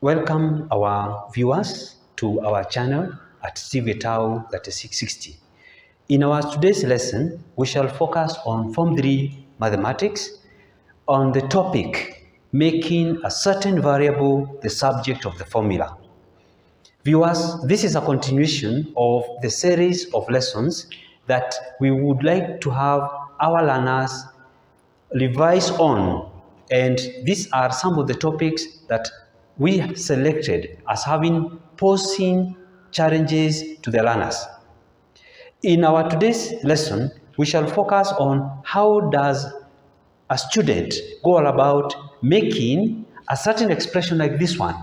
Welcome our viewers to our channel at CVTAU 3660. In our today's lesson, we shall focus on Form 3 Mathematics on the topic making a certain variable the subject of the formula. Viewers, this is a continuation of the series of lessons that we would like to have our learners revise on, and these are some of the topics that we selected as having posing challenges to the learners. In our today's lesson, we shall focus on how does a student go about making a certain expression like this one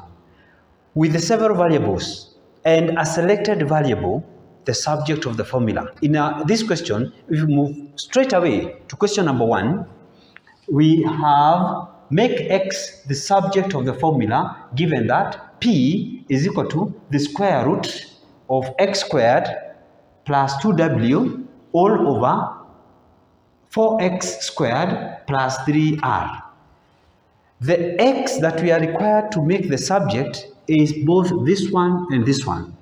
with the several variables and a selected variable the subject of the formula. In this question, if we move straight away to question number 1, we have make x the subject of the formula given that p is equal to the square root of x squared plus 2w all over 4x squared plus 3r. The x that we are required to make the subject is both this one and this one.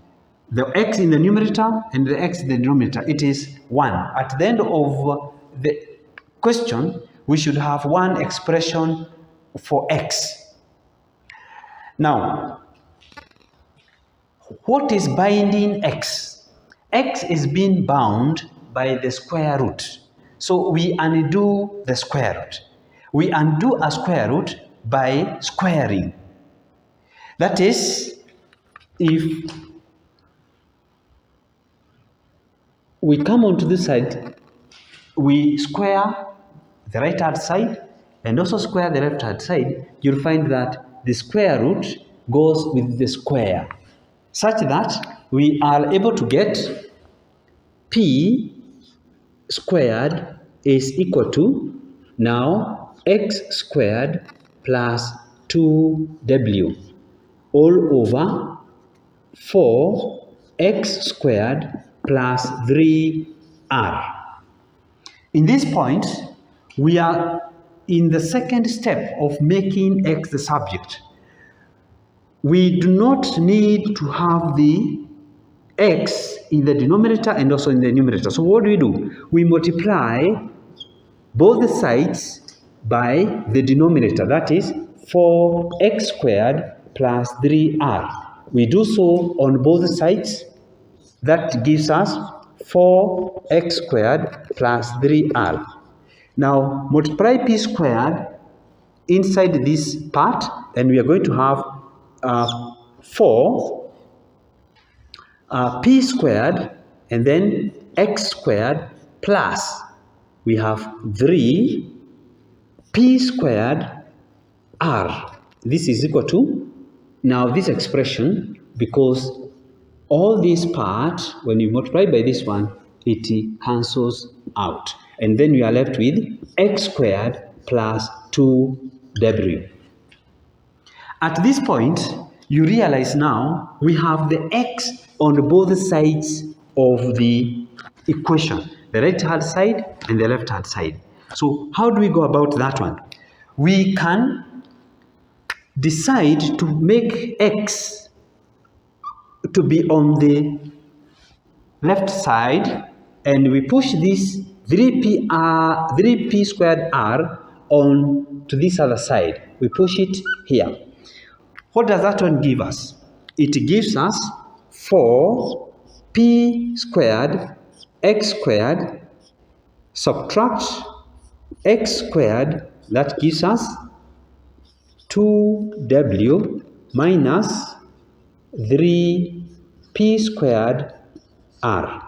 The x in the numerator and the x in the denominator, it is 1. At the end of the question, we should have one expression for x. Now, what is binding x? X is being bound by the square root. So we undo the square root. We undo a square root by squaring. That is, if we come onto this side, we square the right hand side and also square the left hand side, you'll find that the square root goes with the square, such that we are able to get p squared is equal to now x squared plus 2w all over 4x squared plus 3r. In this point, we are in the second step of making x the subject. We do not need to have the x in the denominator and also in the numerator. So what do? We multiply both the sides by the denominator, that is 4x squared plus 3r. We do so on both sides. That gives us 4x squared plus 3r. Now multiply p squared inside this part, and we are going to have 4 p squared and then x squared plus we have 3 p squared r. This is equal to now this expression, because all this part, when you multiply by this one, it cancels out. And then we are left with x squared plus 2w. At this point, you realize now we have the x on both sides of the equation, the right hand side and the left hand side. So how do we go about that one? We can decide to make x to be on the left side, and we push this 3p squared r on to this other side. We push it here. What does that one give us? It gives us 4p squared x squared subtract x squared, that gives us 2w minus 3p squared r.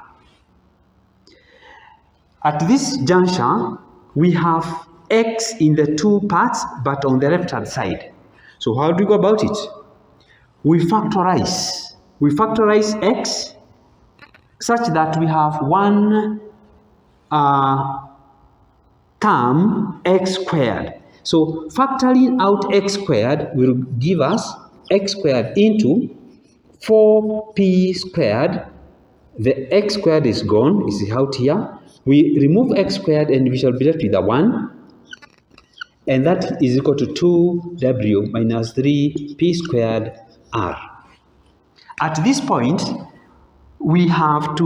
At this juncture, we have x in the two parts, but on the left hand side. So how do we go about it? We factorize. We factorize x such that we have one term x squared. So factoring out x squared will give us x squared into 4p squared. The x squared is gone, is out here. We remove x squared and we shall be left with a 1. and that is equal to 2w minus 3p squared r. At this point, we have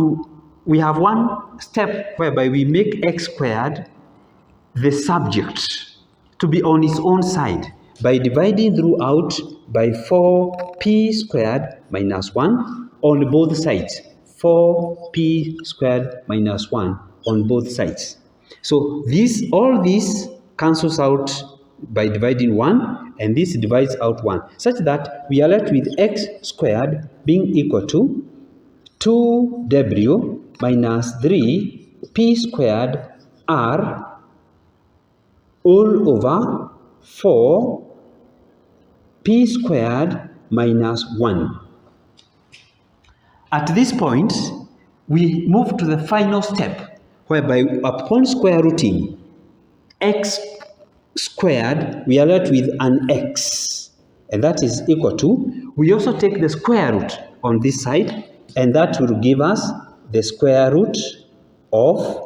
one step whereby we make x squared the subject to be on its own side by dividing throughout by 4p squared minus 1 on both sides. 4p squared minus 1 on both sides. So all this cancels out by dividing 1, and this divides out 1, such that we are left with x squared being equal to 2w minus 3p squared r all over 4p squared minus 1. At this point, we move to the final step, whereby upon square rooting x squared, we are left with an x, and that is equal to, we also take the square root on this side, and that will give us the square root of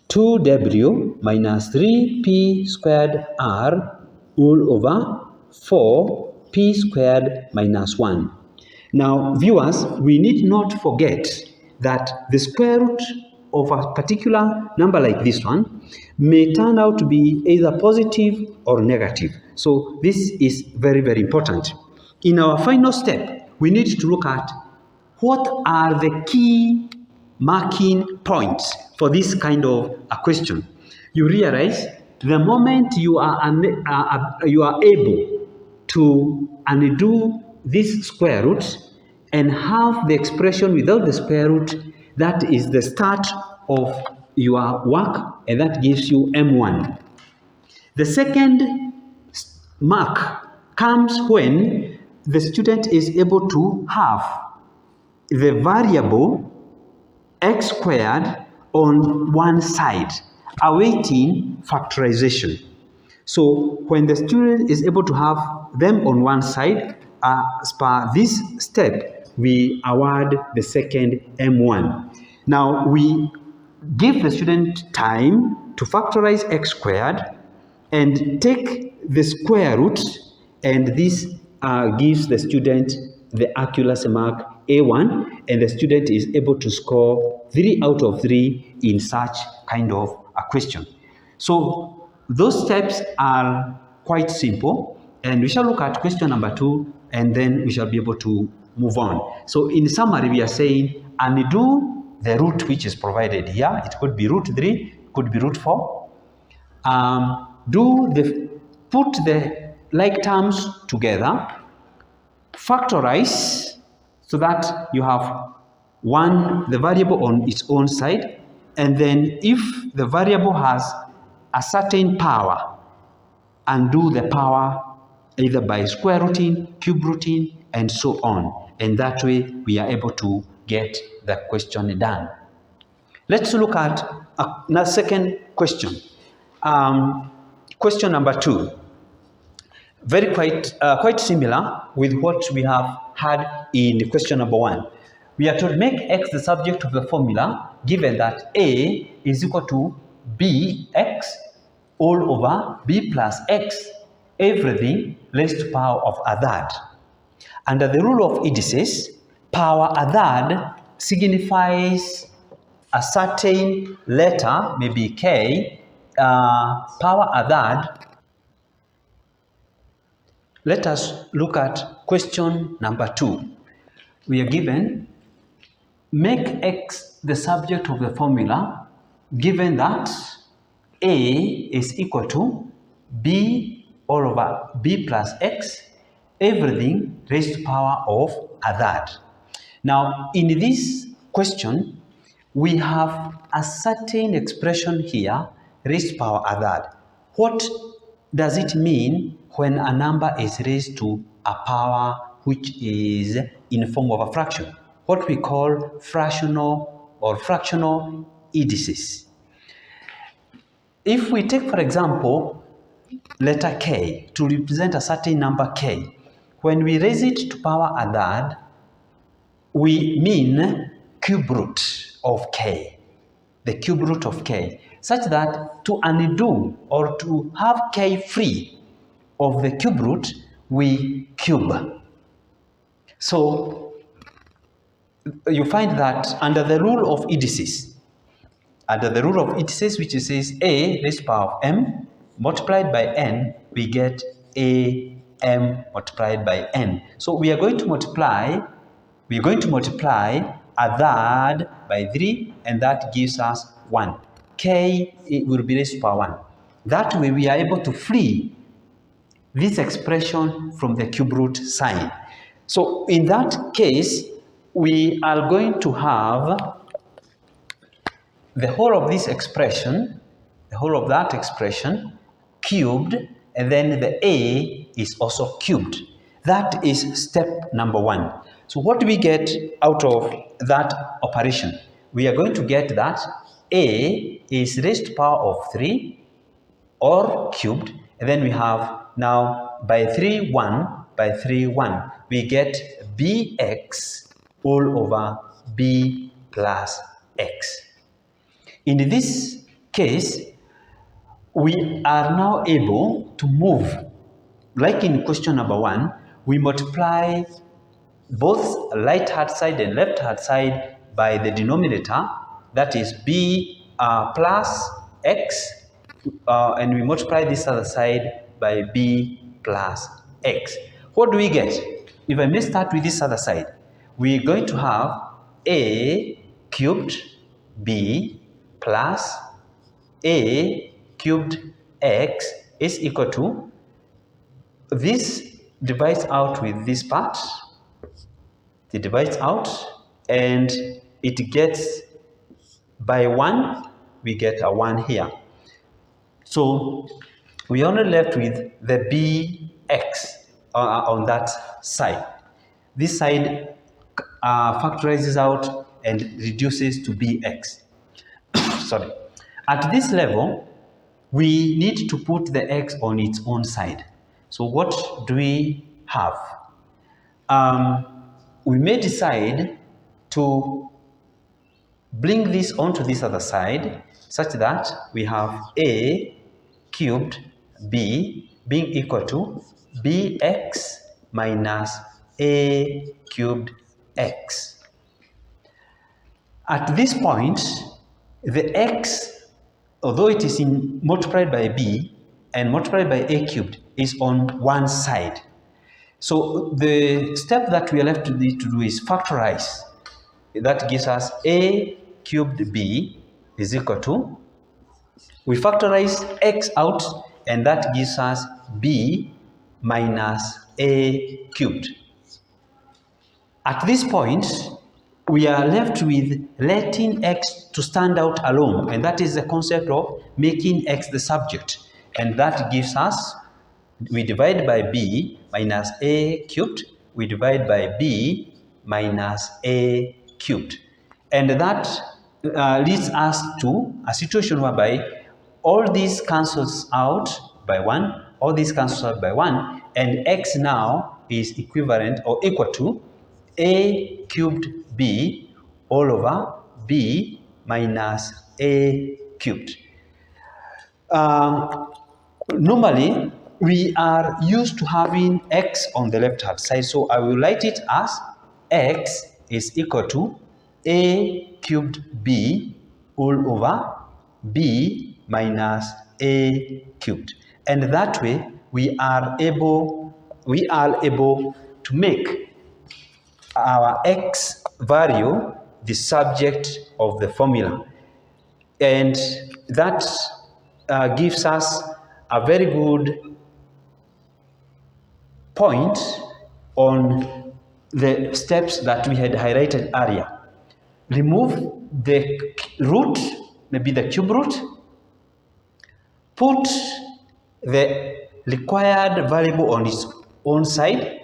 2w minus 3p squared r all over 4p squared minus 1. Now, viewers, we need not forget that the square root of a particular number like this one may turn out to be either positive or negative. So this is very, very important. In our final step, we need to look at what are the key marking points for this kind of a question. You realize the moment you are able to undo this square root and have the expression without the square root, that is the start of your work, and that gives you M1. The second mark comes when the student is able to have the variable x squared on one side, awaiting factorization. So when the student is able to have them on one side, as per this step, we award the second M1. Now we give the student time to factorize x squared and take the square root, and this gives the student the accuracy mark A1, and the student is able to score 3 out of 3 in such kind of a question. So those steps are quite simple, and we shall look at question number 2, and then we shall be able to move on. So in summary, we are saying undo the root which is provided here. It could be root 3, could be root 4. Put the like terms together, factorize so that you have the variable on its own side, and then if the variable has a certain power, undo the power either by square rooting, cube rooting, and so on. And that way we are able to get the question done. Let's look at a second question. Question number 2. Quite similar with what we have had in question number 1. We are to make x the subject of the formula given that a is equal to bx all over b plus x, everything raised to power of a third. Under the rule of indices, power a third signifies a certain letter, maybe k, power a third. Let us look at question number 2. We are given, make x the subject of the formula given that a is equal to b all over b plus x, everything raised to power of a third. Now, in this question, we have a certain expression here, raised to power a third. What does it mean when a number is raised to a power which is in form of a fraction? What we call fractional indices. If we take, for example, letter k to represent a certain number k, when we raise it to power a third, we mean cube root of k, the cube root of k. such that to undo or to have k free of the cube root, we cube. So you find that under the rule of indices, which says a raised to the power of m multiplied by n, we get a m multiplied by n. So we are going to multiply a third by 3, and that gives us 1. K will be raised to the power 1. That way we are able to free this expression from the cube root sign. So in that case, we are going to have the whole of this expression, cubed, and then the a is also cubed. That is step number 1. So what do we get out of that operation? We are going to get that a is raised to the power of 3 or cubed, and then we have now by 3, 1, by 3, 1, we get bx all over b plus x. In this case, we are now able to move, like in question number 1, we multiply both right-hand side and left-hand side by the denominator, that is b plus x, and we multiply this other side by b plus x. What do we get? If I may start with this other side, we're going to have a cubed b plus a cubed x is equal to, this divides out with this part, it divides out, and it gets by 1, we get a 1 here. So we only left with the bx on that side. This side factorizes out and reduces to bx. Sorry. At this level, we need to put the x on its own side. So what do we have? We may decide to bring this onto this other side, such that we have a cubed b being equal to bx minus a cubed x. At this point, the x, although it is multiplied by b and multiplied by a cubed, is on one side. So the step that we are left to do is factorize. That gives us a cubed b is equal to, we factorize x out, and that gives us b minus a cubed. At this point, we are left with letting x to stand out alone, and that is the concept of making x the subject. And that gives us, we divide by b minus a cubed, we divide by b minus a cubed. And that leads us to a situation whereby all these cancels out by 1, all these cancels out by 1, and x now is equivalent or equal to a cubed b all over b minus a cubed. Normally, we are used to having x on the left-hand side, so I will write it as x is equal to a cubed b all over b minus a cubed. And that way, we are able to make our x value the subject of the formula. And that gives us a very good point on the steps that we had highlighted earlier. Remove the root, maybe the cube root, put the required variable on its own side,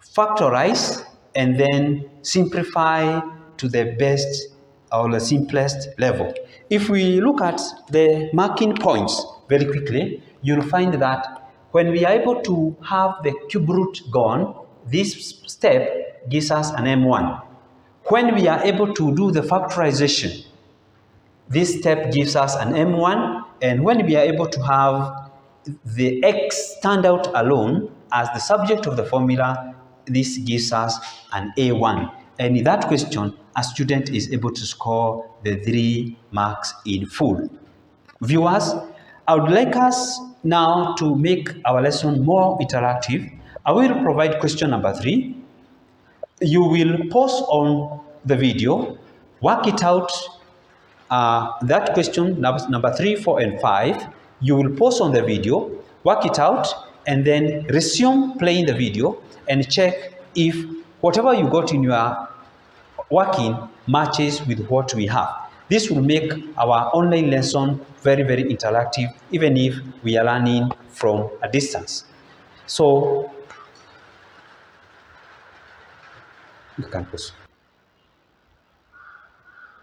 factorize, and then simplify to the best or the simplest level. If we look at the marking points very quickly, you'll find that when we are able to have the cube root gone, this step gives us an M1. When we are able to do the factorization, This step gives us an M1, and when we are able to have the X stand out alone as the subject of the formula, this gives us an A1. And in that question, a student is able to score the 3 marks in full. Viewers, I would like us now to make our lesson more interactive. I will provide question number 3. You will pause on the video, work it out, that question number 3, 4, and 5. You will pause on the video, work it out, and then resume playing the video and check if whatever you got in your working matches with what we have. This will make our online lesson very, very interactive, even if we are learning from a distance. So, you can pause.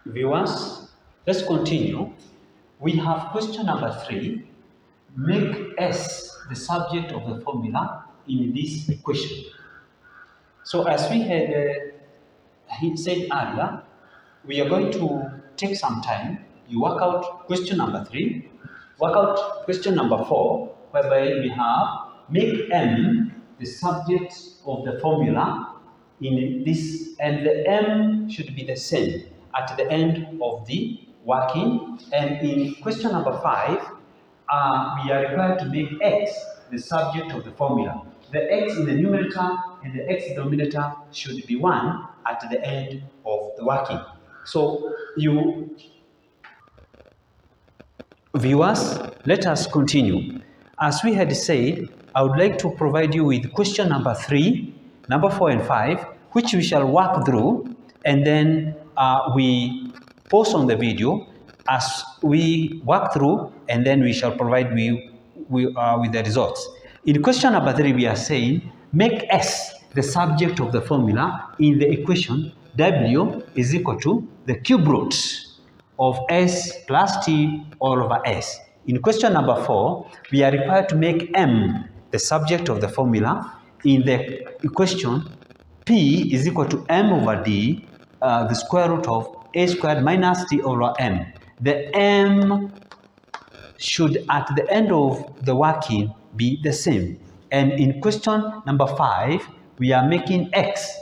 Viewers, let's continue. We have question number 3. Make S the subject of the formula in this equation. So as we had said earlier, we are going to take some time. You work out question number 3, work out question number 4, whereby we have make M the subject of the formula in this, and the M should be the same at the end of the working. And in question number 5, we are required to make X the subject of the formula. The X in the numerator and the X denominator should be 1 at the end of the working. So viewers, let us continue. As we had said, I would like to provide you with question number 3, number 4, and 5, which we shall work through, and then we pause on the video as we work through, and then we shall provide you with the results. In question number 3, we are saying, make S the subject of the formula in the equation W is equal to the cube root of S plus T all over S. In question number 4, we are required to make M the subject of the formula in the equation P is equal to M over D, the square root of A squared minus T over M. The M should at the end of the working be the same. And in question number 5, we are making X,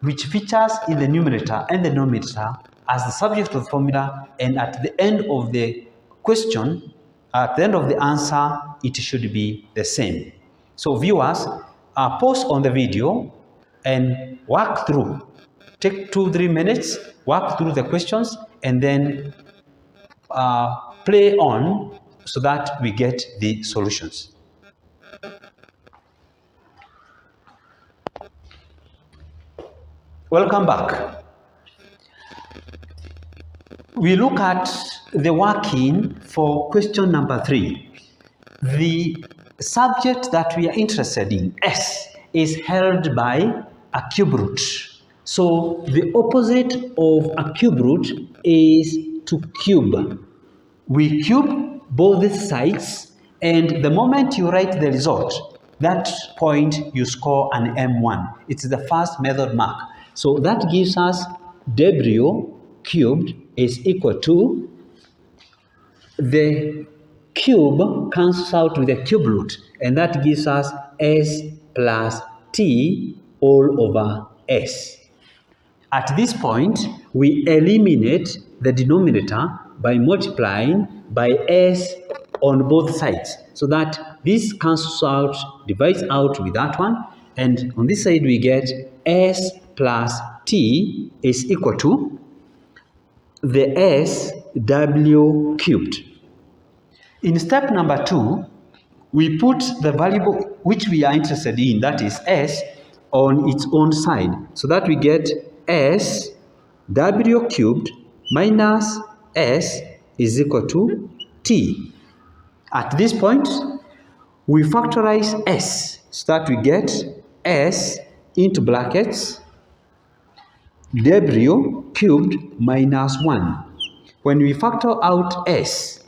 which features in the numerator and the denominator, as the subject of the formula, and at the end of the question, at the end of the answer, it should be the same. So viewers, pause on the video and work through. Take 2-3 minutes, work through the questions, and then play on so that we get the solutions. Welcome back. We look at the working for question number 3. The subject that we are interested in, S, is held by a cube root. So the opposite of a cube root is to cube. We cube both sides, and the moment you write the result, that point you score an M1. It's the first method mark. So that gives us W cubed is equal to, the cube cancels out with the cube root, and that gives us S plus T all over S. At this point, we eliminate the denominator by multiplying by S on both sides, so that this cancels out, divides out with that one, and on this side we get S plus T is equal to the S W cubed. In step number 2, we put the variable which we are interested in, that is S, on its own side, so that we get S W cubed minus S is equal to T. At this point, we factorize S, so that we get S into brackets W cubed minus 1. When we factor out S,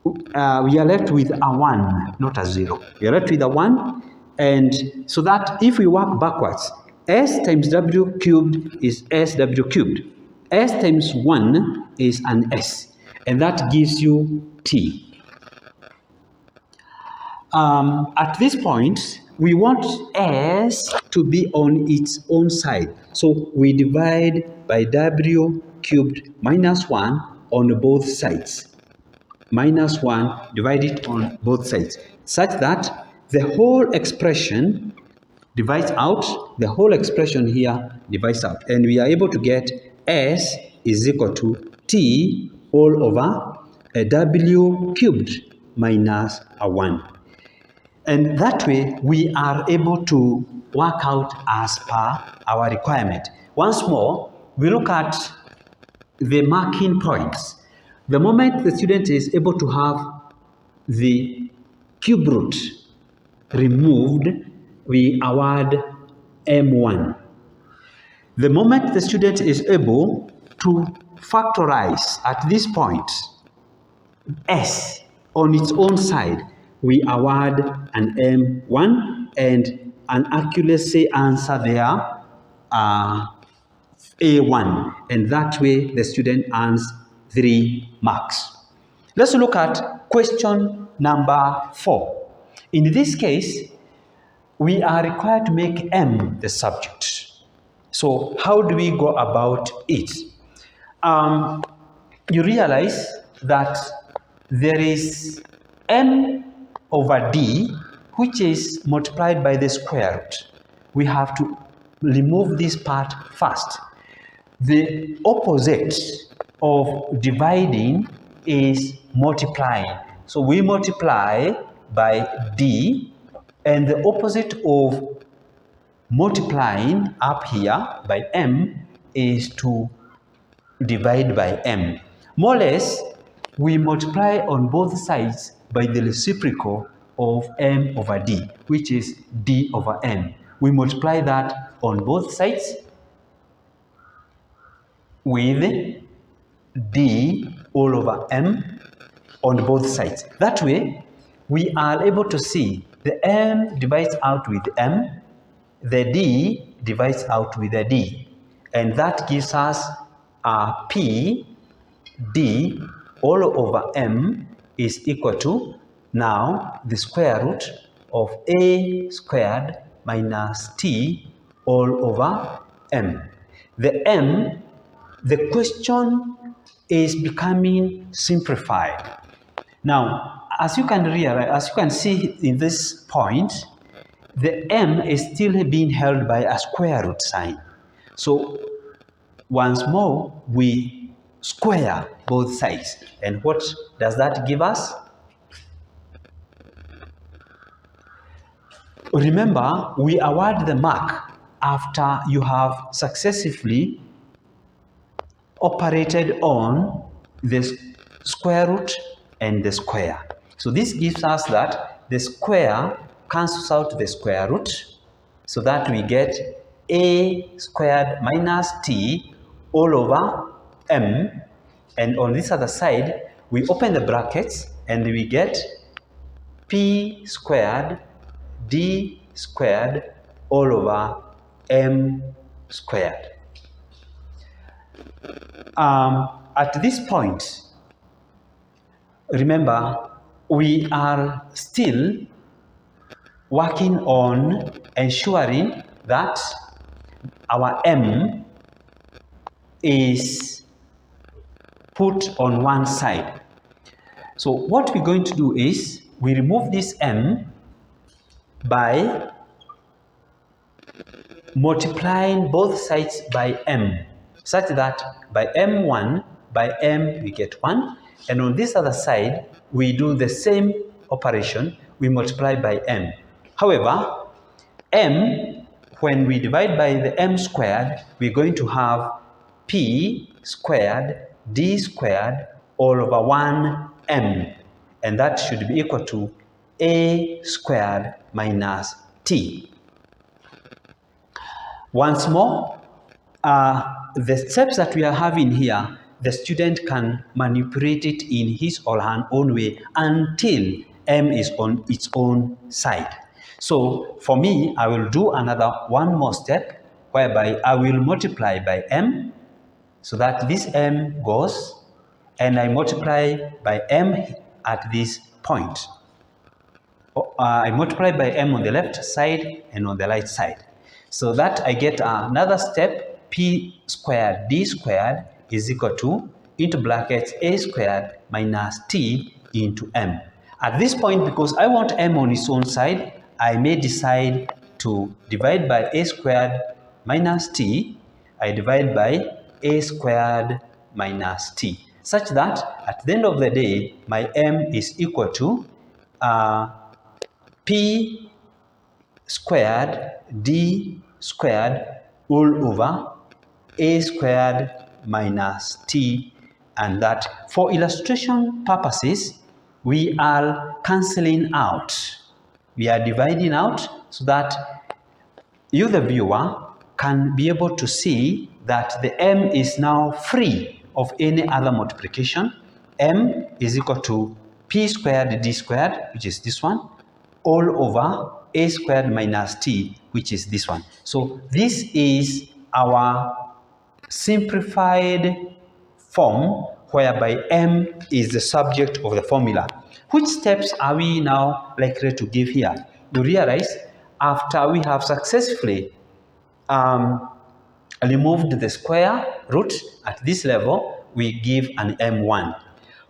we are left with a 1, not a 0. We are left with a 1, and so that if we work backwards, S times W cubed is SW cubed. S times 1 is an S. and that gives you t. At this point, we want s to be on its own side. So we divide by w cubed minus 1 on both sides. Minus 1, divide it on both sides, such that the whole expression divides out, the whole expression here divides out, and we are able to get s is equal to t all over a w cubed minus a 1. And that way, we are able to work out as per our requirement. Once more, we look at the marking points. The moment the student is able to have the cube root removed, we award M1. The moment the student is able to factorize at this point s on its own side, we award an M1 and an accuracy answer there A1, and that way the student earns 3 marks. Let's look at question number 4. In this case, we are required to make M the subject. So how do we go about it? You realize that there is M over D, which is multiplied by the square root. We have to remove this part first. The opposite of dividing is multiplying. So we multiply by D, and the opposite of multiplying up here by M is to divide by M. More or less, we multiply on both sides by the reciprocal of M over D, which is D over M. We multiply that on both sides with D all over M on both sides. That way, we are able to see the M divides out with M, the D divides out with the D, and that gives us a P D all over M is equal to now the square root of A squared minus T all over M. The question is becoming simplified. Now, as you can realize, as you can see in this point, the M is still being held by a square root sign. So once more, we square both sides. And what does that give us? Remember, we award the mark after you have successively operated on the square root and the square. So this gives us that the square cancels out the square root, so that we get A squared minus T all over M, and on this other side, we open the brackets and we get P squared D squared all over M squared. At this point, remember, we are still working on ensuring that our M is put on one side. So what we're going to do is we remove this M by multiplying both sides by M, such that by M1 by M we get 1, and on this other side we do the same operation, we multiply by M. However, M, when we divide by the M squared, we're going to have P squared D squared all over 1M, and that should be equal to A squared minus T. Once more, the steps that we are having here, the student can manipulate it in his or her own way until M is on its own side. So for me, I will do one more step whereby I will multiply by M, so that this M goes, and I multiply by m at this point. I multiply by m on the left side and on the right side. So that I get another step, p squared d squared is equal to, into brackets, a squared minus t into m. At this point, because I want m on its own side, I may decide to divide by a squared minus t. I divide by a squared minus t, such that at the end of the day, my m is equal to p squared d squared all over a squared minus t, and that for illustration purposes, we are cancelling out. We are dividing out so that you, the viewer, can be able to see that the m is now free of any other multiplication. M is equal to p squared d squared, which is this one, all over a squared minus t, which is this one. So this is our simplified form whereby m is the subject of the formula. Which steps are we now likely to give here? You realize after we have successfully removed the square root at this level, we give an m1.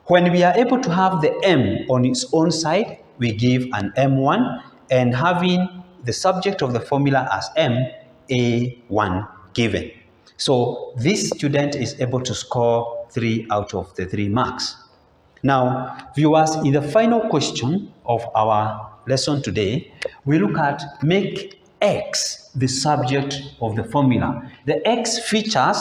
When we are able to have the m on its own side, we give an m1, and having the subject of the formula as m, a1 given. So this student is able to score 3 out of the 3 marks. Now, viewers, in the final question of our lesson today, we look at make x the subject of the formula. The x features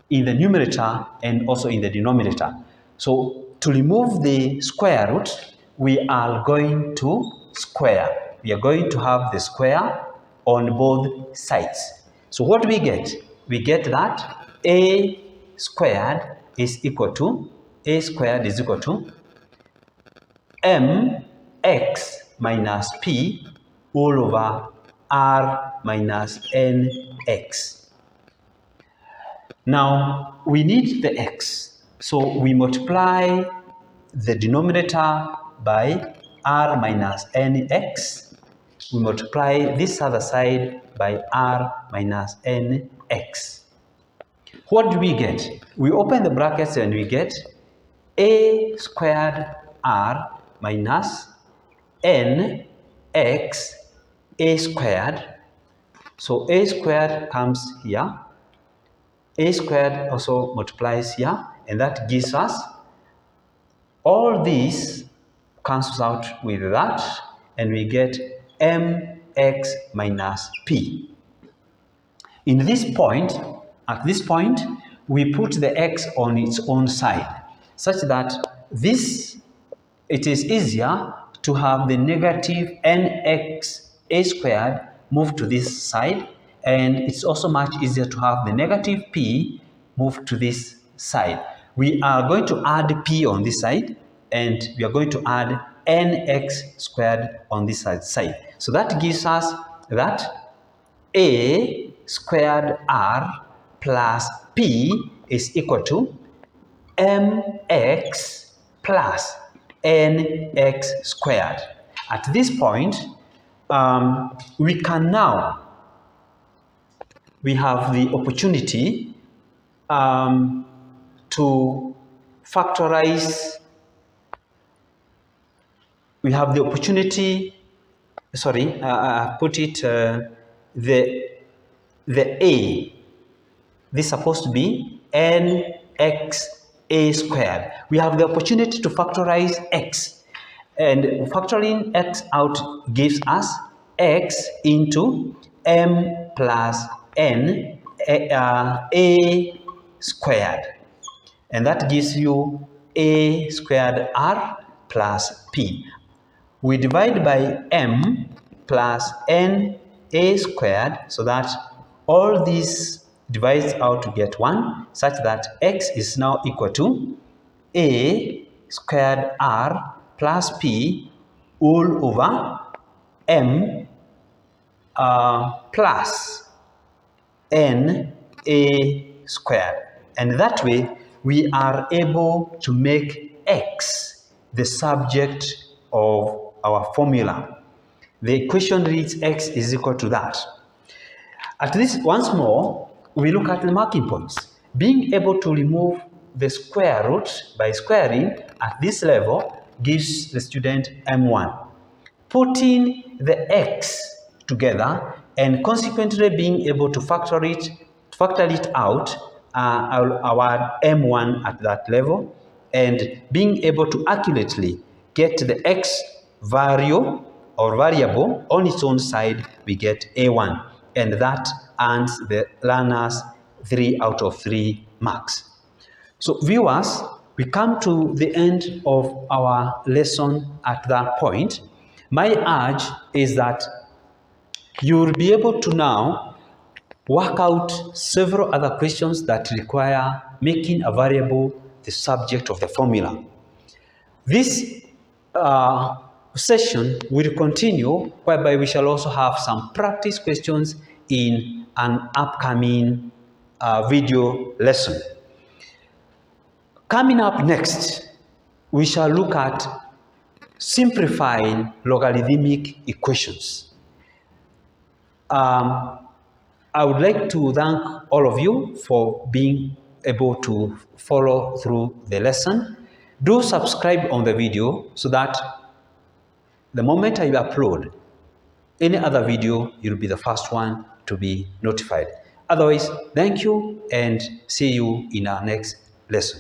in the numerator and also in the denominator. So to remove the square root, we are going to square. We are going to have the square on both sides. So what do we get? We get that a squared is equal to mx minus p all over r minus nx. Now, we need the x, so we multiply the denominator by r minus nx. We multiply this other side by r minus nx. What do we get? We open the brackets and we get a squared r minus nx a squared. So a squared comes here. A squared also multiplies here, and that gives us all this cancels out with that, and we get mx minus p. At this point, we put the x on its own side, such that it is easier to have the negative nx a squared move to this side, and it's also much easier to have the negative p move to this side. We are going to add p on this side, and we are going to add nx squared on this side. So that gives us that a squared r plus p is equal to mx plus nx squared. At this point, we have the opportunity to factorize. We have the opportunity, the a, this is supposed to be nx a squared. We have the opportunity to factorize x, and factoring x out gives us x into m plus n a squared, and that gives you a squared r plus p. We divide by m plus n a squared, so that all these divides out to get 1, such that x is now equal to a squared r plus p all over m plus n a squared. And that way, we are able to make x the subject of our formula. The equation reads x is equal to that. At this, once more, we look at the marking points. Being able to remove the square root by squaring at this level gives the student M1. Putting the x together and consequently being able to factor it out our M1 at that level, and being able to accurately get the x value or variable on its own side, we get A1, and that earns the learners 3 out of 3 marks. So viewers, we come to the end of our lesson at that point. My urge is that you'll be able to now work out several other questions that require making a variable the subject of the formula. This session will continue, whereby we shall also have some practice questions in an upcoming video lesson. Coming up next, we shall look at simplifying logarithmic equations. I would like to thank all of you for being able to follow through the lesson. Do subscribe on the video so that the moment I upload any other video, you'll be the first one to be notified. Otherwise, thank you and see you in our next lesson.